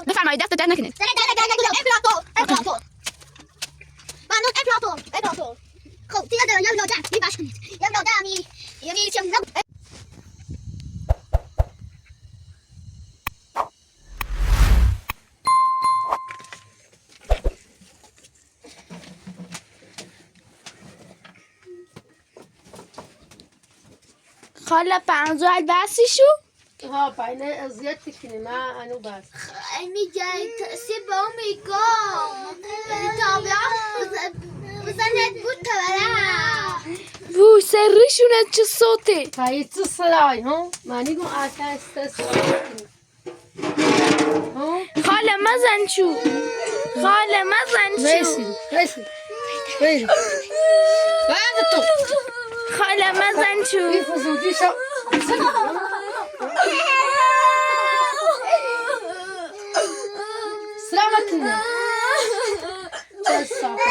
بفرمایید دست در نکنید. امپراتور خب دیگه دارم یه لاده می باش کنید یه لاده یعنی چه خاله پنجاه بسی شو؟ ها پایینه اذیت کنی ما انو بس امی جای سیب میگم تابعه بزنید بود تبره وو سرشونه چه صوته؟ پایی تو سلای ها معنی گم آتا است ها خاله مزن شو خاله مزن شو بیسی بعد تو خاله مزن شو بیفوزودی شو سلامتونه چه صافه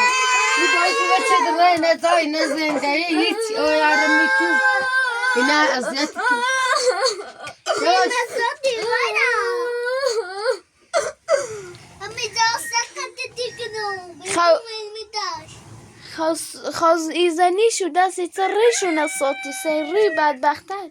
می باید بچه داره نزای نزنده هیچ آیارم می تو اینا اذیت تو خواز ایزنی شو دستی سرشونه صوتی سری بدبختر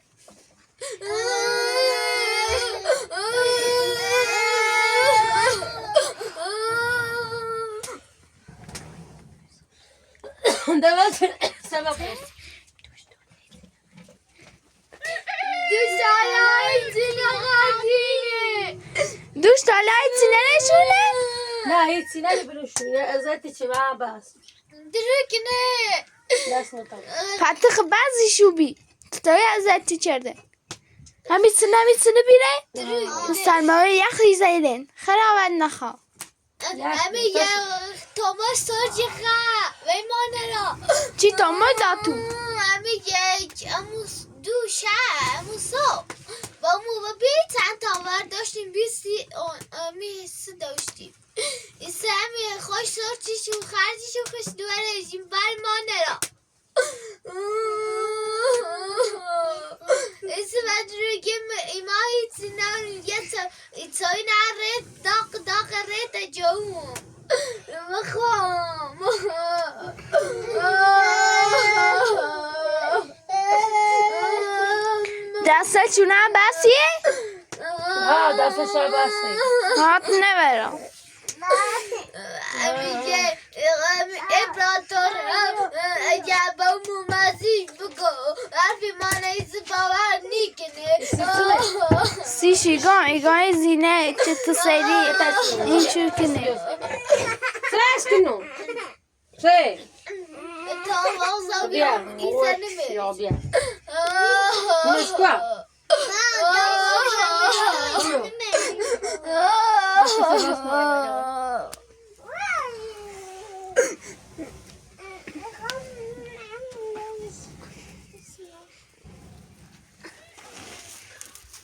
دوست سبب دوش تا لایتی نشونه؟ نه هیچی نبروشونه ازت چه ما بس دست نتام فتخ بعضی شو بی تایی ازتی کرده همیتسنه بیره؟ سرمایه یخی زیدن خرابت نخوا امی یه توماس سرجی خواه وی مانه چی تا ما داتو؟ امی یک دو امو صبح با مو بی چند تاور داشتیم بیستی امی حس داشتیم ایسه امی خوش سرچیشو خرجیشو خوش دواره جیم بر مانه را ایسه بدروگیم ایمایی تینان ایتایی نره داق ریت جوم مخوام دسته چونه بسیه؟ ها دستش بسه هات نبرم امیگه امپراتور اگه با ممزیج بگو حرفی من ایز باور نیکنه سی ایگان زینه چه تو سری این چور کنه سرش کنو سه تا واسه بیا بیام ایزه نمی یا بیا مشکوا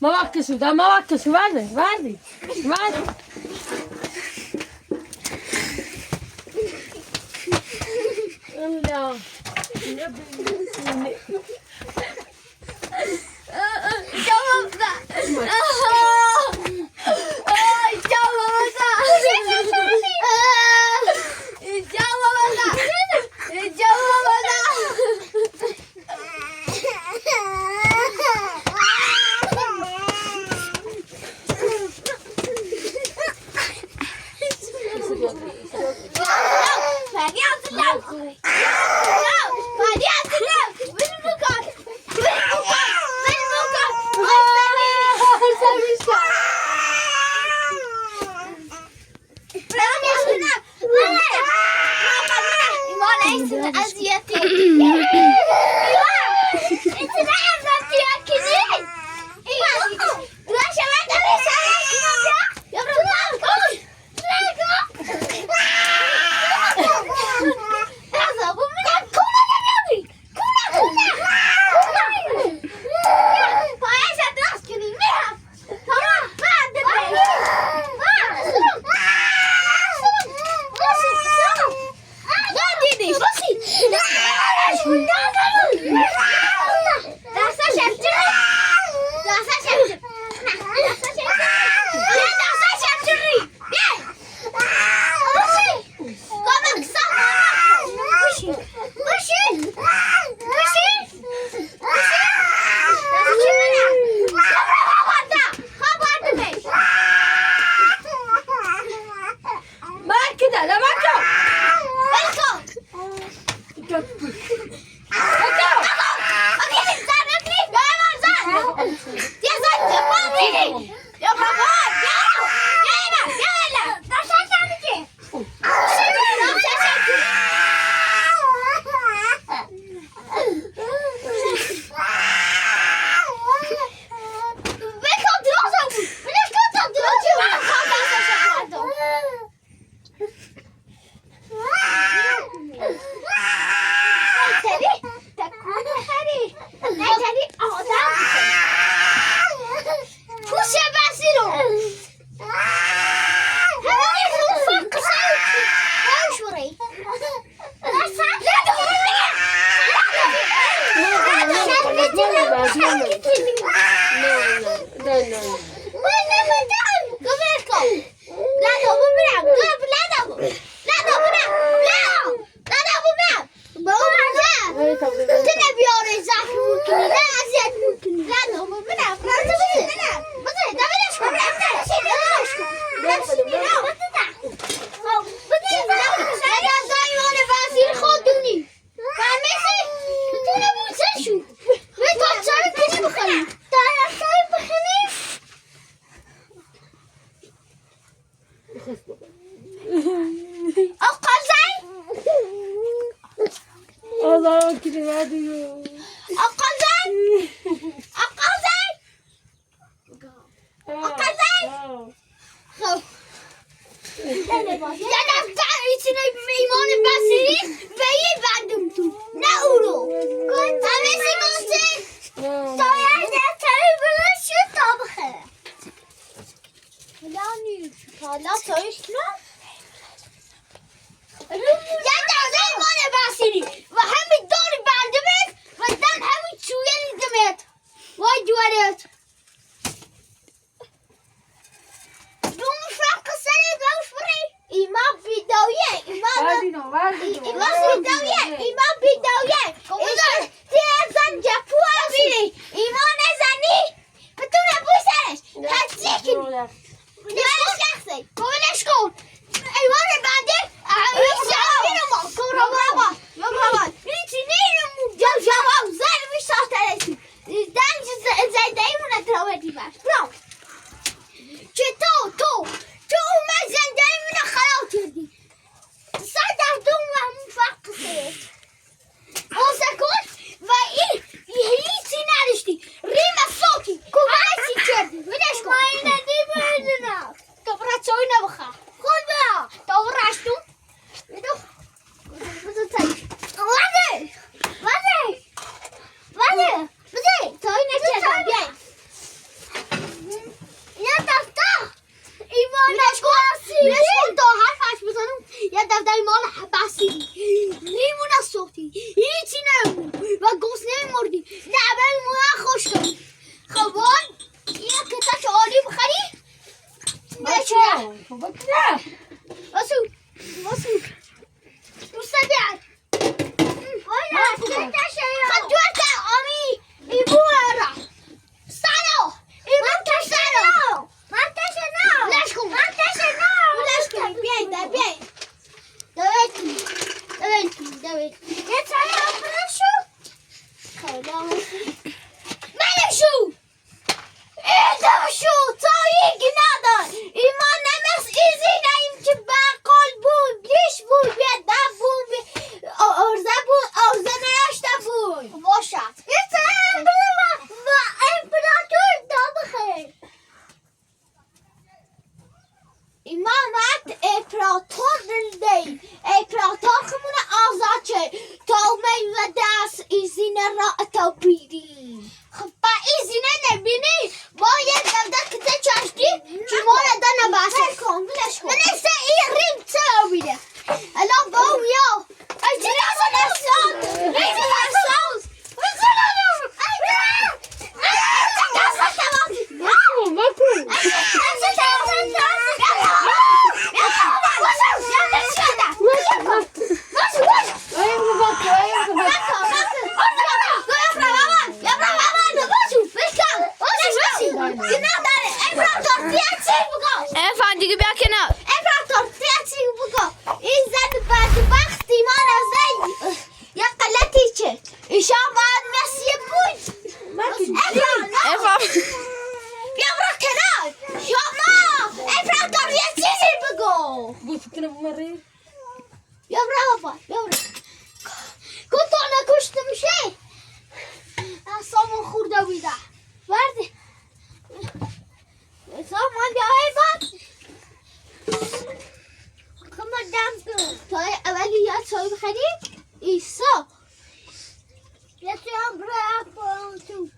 ما وقتشو وردی الله آقا زن Allah kilime diyor. آقا زن آقا زن آقا زن خب یه دفتر içine ایمان بسیاری و یه بندم تو نه او رو همه سیگانسی تایر دفتری بلند شد تا بخره حالا تایش نه یه دفتر ایمان بسیاری و همین داری بندمت و دن همین چویه لیدمت وای جوارت دوم فرق سری دوش بری ایمان بیداویه ایمان بیداویه ایمان تیر زن جپو بیری ایمان زنی بتونه بوسرش تحصیل کنی نشکن شخصی کمونش کن ایمان بنده ایمان ما کورا هیچی نیرمو جواب زن میشترشی دنج زیده ایمونه تراودی بر برام چطور تو اومد زنده ایمونه خراب کردی صدر دوم و همون فرق سرت بازه کن و این هیچی نداشتی ریم صوتی هرچی کردی ولش کن اینه دیبردنم تو برا چای نبخواه خود برا تو براشتون بدو بدو تایی وزه تایی نکردم بیای یه دفتر ایمان نشکن تا حرفش بزنم یه دفتر ایمان بسیاری نیمونه سوختی هیچی نمون و گوز نمیمردی نبل مونه خوش کنی خبان یه کتک عالی بخری واسو مستدر خب جوه آمی ایبوه را سالو ایمان کشترو من تشنو لش کن بیای دوید یه تایی آفرین شو منشو شو تایی ندار ایمان نمس ایزی نیم که بقال بود لیش بود بیدب بود ارزه نیاشته بود باشد یه تایی و امپراتور دا بخیر امامت امپراتور دی امپراتور خمونه آزاد چه تا می و دست ایزین را تا بیری خب با ایزینه نبینی باید دولت کته چاشتی که مورد دا نباسه ننسته این ریم چه بیده الان باویا ای جنازه نسان Efendim bir kenara. امپراتور تیاچی بگو این زن بدبخت ایمان از یه قلتی چه ایشان باید مسیح بود Efendim. بیا برو کنار شما امپراتور یه چیزی بگو Bu fikri bunları. بیا برو کتا نکشته میشه سامان خورده بیده برده سامان بیای باد کما دم کن تای اولی یا چای بخریم ایسا یه چای هم برای تو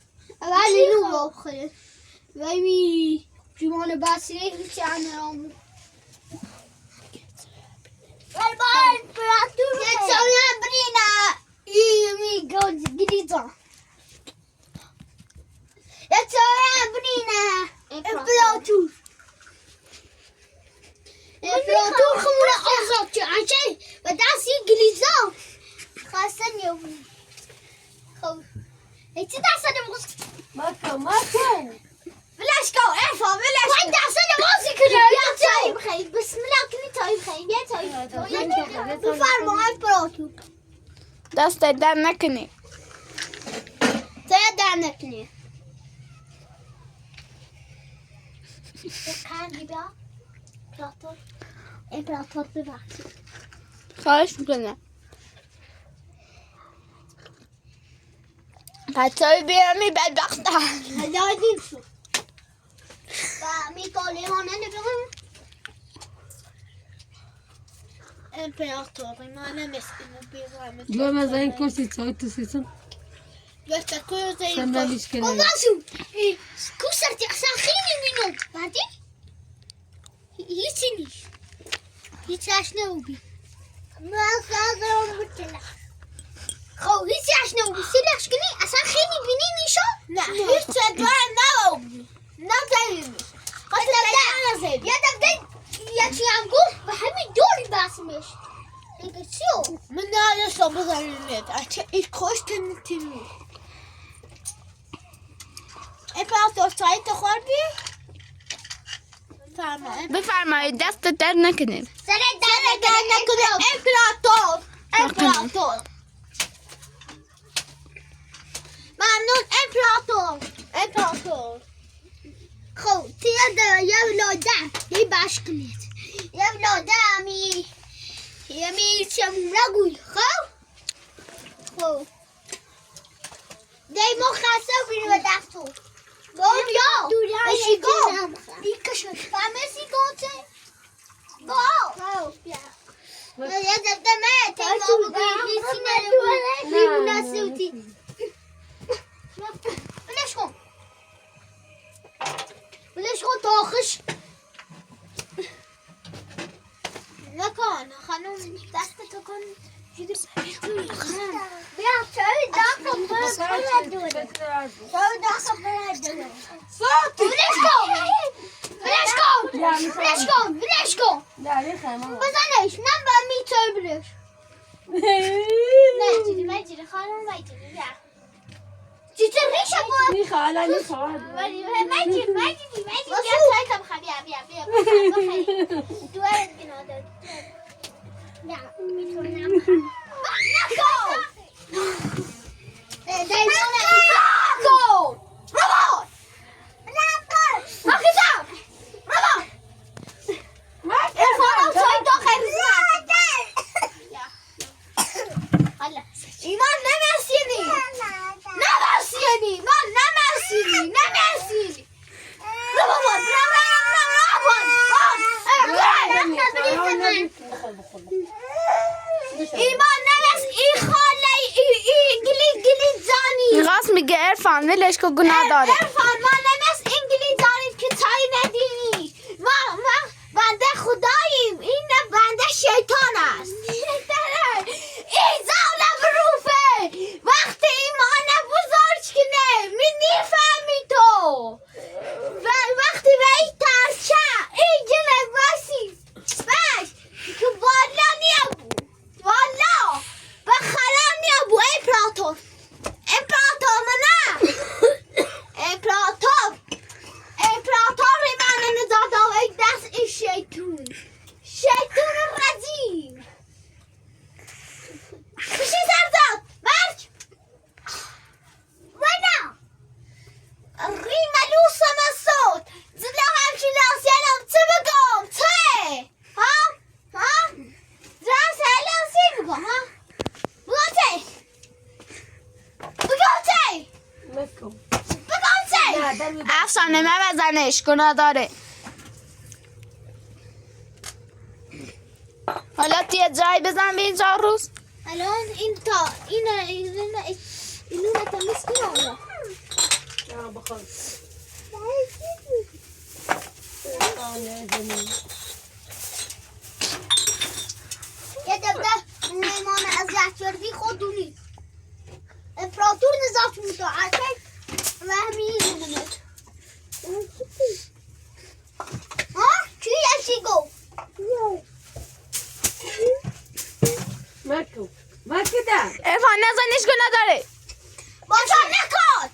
اولی رو بخوریم ویمی جمان بسیاری هیچی انرامو با امپراتور یه چای هم برینا ایمی گریزا یه چای هم برینا امپراتور امپراتور خمونه آزاد چه انچه و دستی گلیزا خواستن یه بود خب هیچی دستان موز بلش کو افا بلش کو دستان موزی کنی یا چایی بخیری بسم الله کنی چایی بخیری یا چایی بفرما امپراتور Dast در نکنی. چایی در نکنی بکن بیا امپراتور ببخشید. خواهش میکنم. بچه‌های بیامی بدبختم. هدایدیم شد و میکالی مانند بگم امپراتور ایمانه مسکینو بیرم Dua mas em Constituição, tu sei só. بس كل زي Sembra lhes que nem. وضعوا كسرت ساخيني منهم بعدين يسني يتعشنا وبي ما صادرهم بتلا خو يتعشنا وبي سلاش كني اساخيني بنيني شو لا يتعدوا ناو ناو زي يا تبدأ يا تيانجو بحمي دوري باسمش شو من هذا صبر النت الكوشتن تيمي امپراتور چای تو خوردی؟ بفرمایید دست در نکنید. سر در نکنید. امپراتور ممنون امپراتور خب تیاد یه ولادم یه باش کنید یه ولادم یه چمون نگوی خب دی مخصص بینی و دستو گم یا اشی گم دیگه شد فهمسی گم چه گم یه دمه تیما بگوی لیسی نرو لیمونا سوتی بلش کن تاخش نکن خانم دست تو کن بیا چای داخل برد دوره چای داخل برد دوره بلش کن بزنش من با میتای بلش مجری خانم مجری بیا چیزی ریشه بود خاله نفعل. مجری بیا چای کم خواهی بیا دوره گناه بیا میتونم نکن دیمونه نکن ربان نکن ربان ارفانم چای داخل ایمان نمرسینی من نمرسینی ربان ایمان نمس ای خاله ای زانی راست میگه عرفان ولش کن گناه داره. عرفان ما نمس انگلی زانید که چای ندینی ما بنده خداییم این بنده شیطان است ای زاله بروفه وقتی ایمان بزرگ کنه می نیفهمی تو وقتی وی ترچه ای جنه باسی باش که والا نیا والا بخلا نیا بو امپراتور منه امپراتور من نزاده و دست ای شیطون رجیم کشی سرزاد مرج وینا ریملو سمسود زلا همچی لاسیانم چه بگم چه ها درست هلاسی بگم ها بگم چه افسانه بزنش گناه داره. حالا یه جای بزن به این 4 روز. الان این تا اینو تمیز کنم یه دفعه میمان از یحچردی خودونی امپراتور نزاف متعاقب و همین نمید ها؟ چی یشی گو؟ مکو ده. عرفان نزنش گناه داره. باشا نکن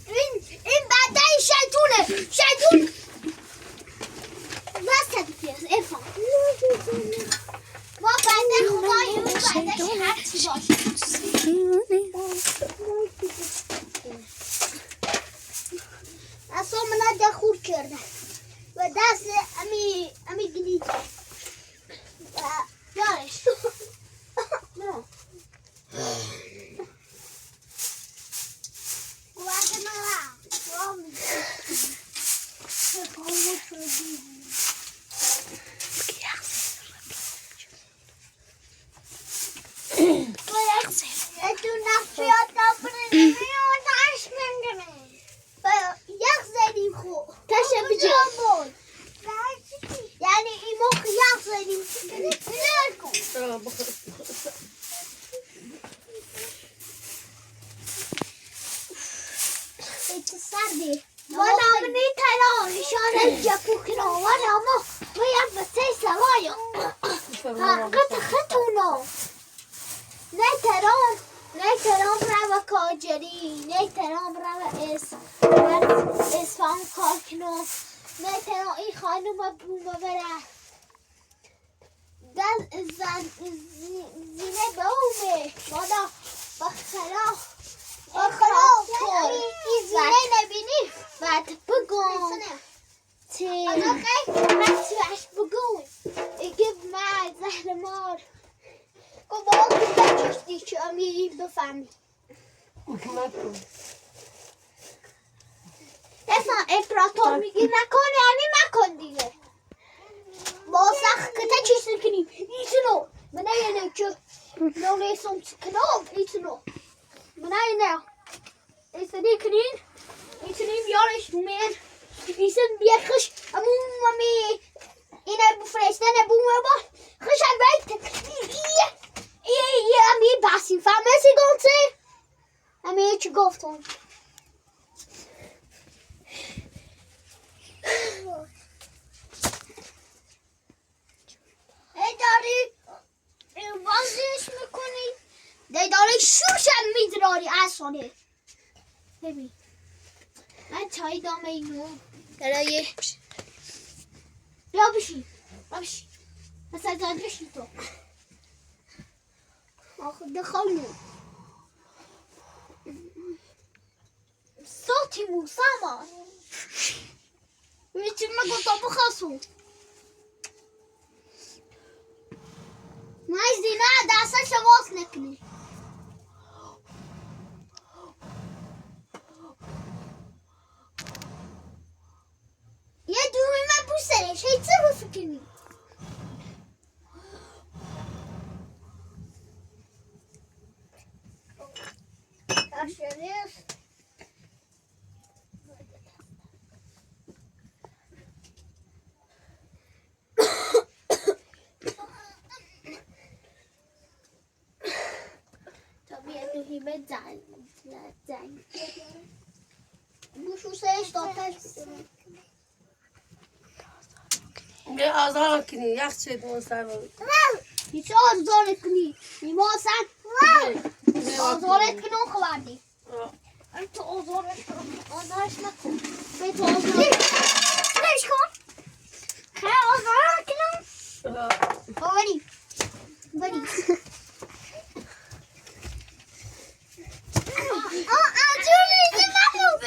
این بنده شیطون بس پیاز ارفان ما بنده خداییم بنده هرچی باشه اصلا من ده خور کرده و دست امی سردی وانا منی تران نشانه جپو کنو وانا ما باید به سی سوایا حقیقت خطونا نه ترام رو کاجری نه ترام رو اسفام کار کنو نه ترام این خانوم بوم بره دل زینه بومه وانا بخرا این زینه نبینی بعد بگم بچهش بگم اگه من زهر مار با بچهش دیگه امی بفهمی اسم امپراتور میگی نکن یعنی نکن دیگه با سخت کتا چیز نکنی ایتونو من اینه که نونه سمت کنم ایتونو من اینه ایسانی کنین ایتونی بیارش من ایسان بیارخش امی اینه بفرستن بومه با خش البته امی باسی فهمه سی گفته امی چی گفتم داری بازش میکنی داری شوشم میدراری اصانه ببین من چای دام اینو درایه بیا بشی مثلا زنجشی تو آخه دخلو صوتی موساما میچی مگو تو بخصو مایز دینا دسته شواز نکنی یه دومی من بوسرش هیچ رو فکنی Aşırız. Tabii tu hibe zang. Bu şu ses total. Ne azar kini yak çedin sen. Hiç azar etmeyeyim. Limonsan. Azar etkin o kadardı. تو آزارش نکن به تو آزارش کن خیلی آزار کنم بری آجور لیزی مخلوب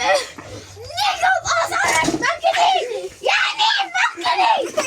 نگم آزارش نکنی یعنی نکنی